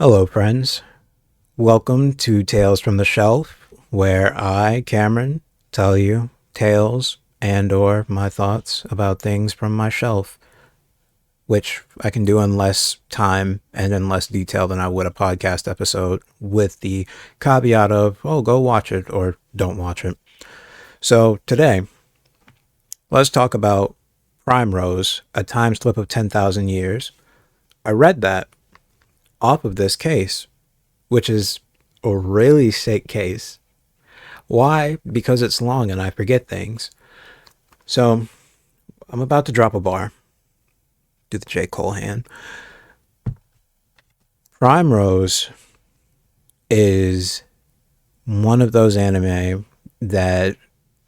Hello, friends. Welcome to Tales from the Shelf, where I, Cameron, tell you tales and/or my thoughts about things from my shelf, which I can do in less time and in less detail than I would a podcast episode, with the caveat of, oh, go watch it or don't watch it. So today, let's talk about Prime Rose, A Time Slip of 10,000 Years. I read that off of this case, which is a really sick case. Why? Because it's long and I forget things. So I'm about to drop a bar. Do the J. Cole hand. Prime Rose is one of those anime that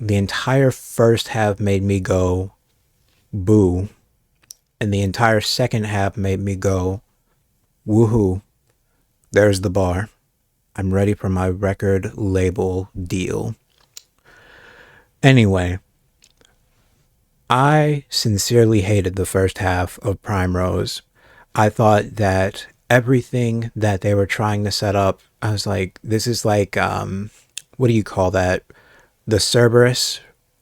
the entire first half made me go boo, and the entire second half made me go woohoo. There's the bar. I'm ready for my record label deal. Anyway, I sincerely hated the first half of Prime Rose. I thought that everything that they were trying to set up, I was like, this is like, what do you call that? The Cerberus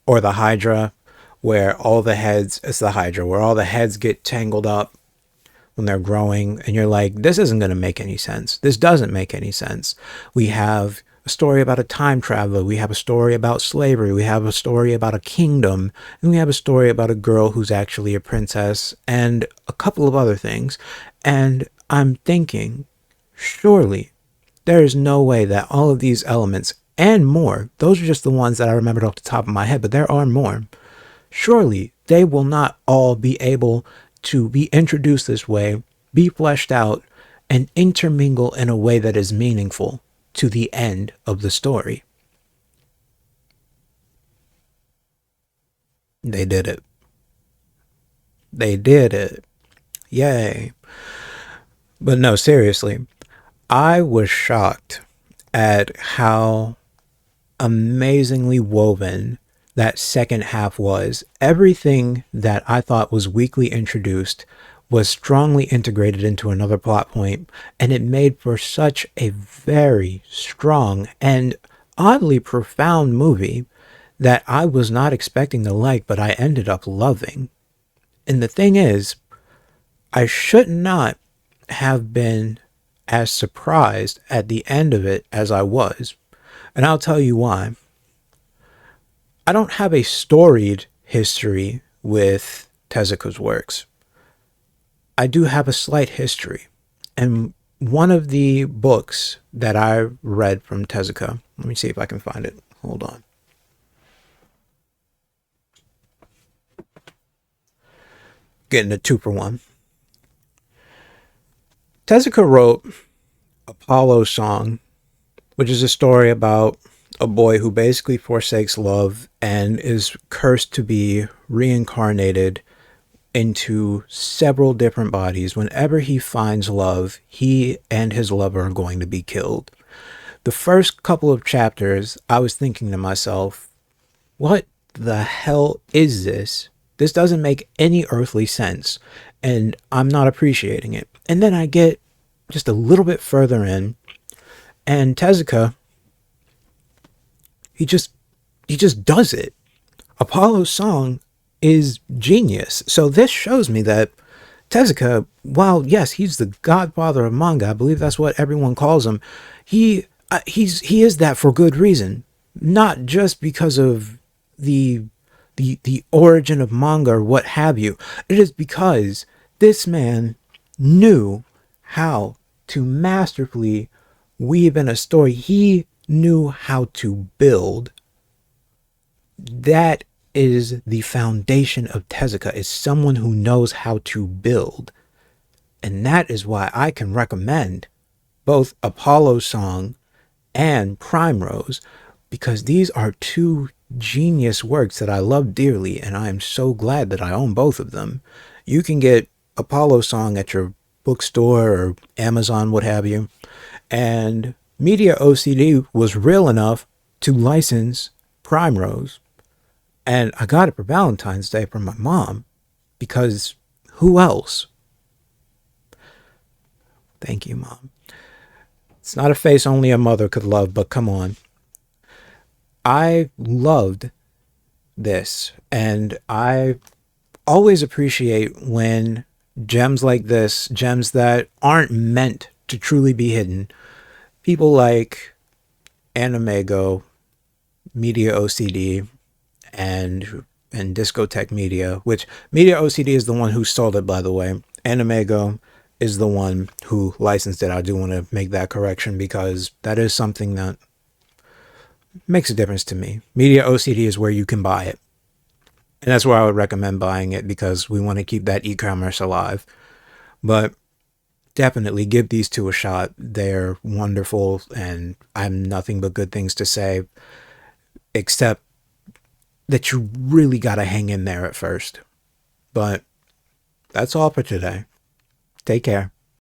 or the Hydra, where all the heads, it's the Hydra, where all the heads get tangled up when they're growing, and you're like, this isn't going to make any sense. This doesn't make any sense. We have a story about a time traveler. We have a story about slavery. We have a story about a kingdom. And we have a story about a girl who's actually a princess and a couple of other things. And I'm thinking, surely there is no way that all of these elements and more, those are just the ones that I remembered off the top of my head, but there are more. Surely they will not all be able to be introduced this way, be fleshed out, and intermingle in a way that is meaningful to the end of the story. They did it. They did it. Yay. But no, seriously, I was shocked at how amazingly woven that second half was. Everything that I thought was weakly introduced was strongly integrated into another plot point, and it made for such a very strong and oddly profound movie that I was not expecting to like, but I ended up loving. And the thing is, I should not have been as surprised at the end of it as I was. And I'll tell you why. I don't have a storied history with Tezuka's works. I do have a slight history. And one of the books that I read from Tezuka, let me see if I can find it. Hold on. Getting a 2-for-1. Tezuka wrote Apollo's Song, which is a story about a boy who basically forsakes love and is cursed to be reincarnated into several different bodies. Whenever he finds love, he and his lover are going to be killed. The first couple of chapters, I was thinking to myself, what the hell is this? This doesn't make any earthly sense, and I'm not appreciating it. And then I get just a little bit further in, and Tezuka, he just does it. Apollo's Song is genius. So this shows me that Tezuka, while yes, he's the godfather of manga, I believe that's what everyone calls him. He is that for good reason, not just because of the origin of manga or what have you. It is because this man knew how to masterfully weave in a story. He knew how to build. That is the foundation of Tezuka, is someone who knows how to build. And that is why I can recommend both Apollo's Song and Prime Rose, because these are two genius works that I love dearly, and I am so glad that I own both of them. You can get Apollo's Song at your bookstore or Amazon, what have you. And Media OCD was real enough to license Prime Rose. And I got it for Valentine's Day from my mom, because who else? Thank you, Mom. It's not a face only a mother could love, but come on. I loved this, and I always appreciate when gems like this, gems that aren't meant to truly be hidden, people like Animego, Media OCD, and Discotheque Media, which Media OCD is the one who sold it, by the way. Animego is the one who licensed it. I do want to make that correction because that is something that makes a difference to me. Media OCD is where you can buy it. And that's where I would recommend buying it because we want to keep that e-commerce alive. But definitely give these two a shot. They're wonderful, and I have nothing but good things to say, except that you really got to hang in there at first. But that's all for today. Take care.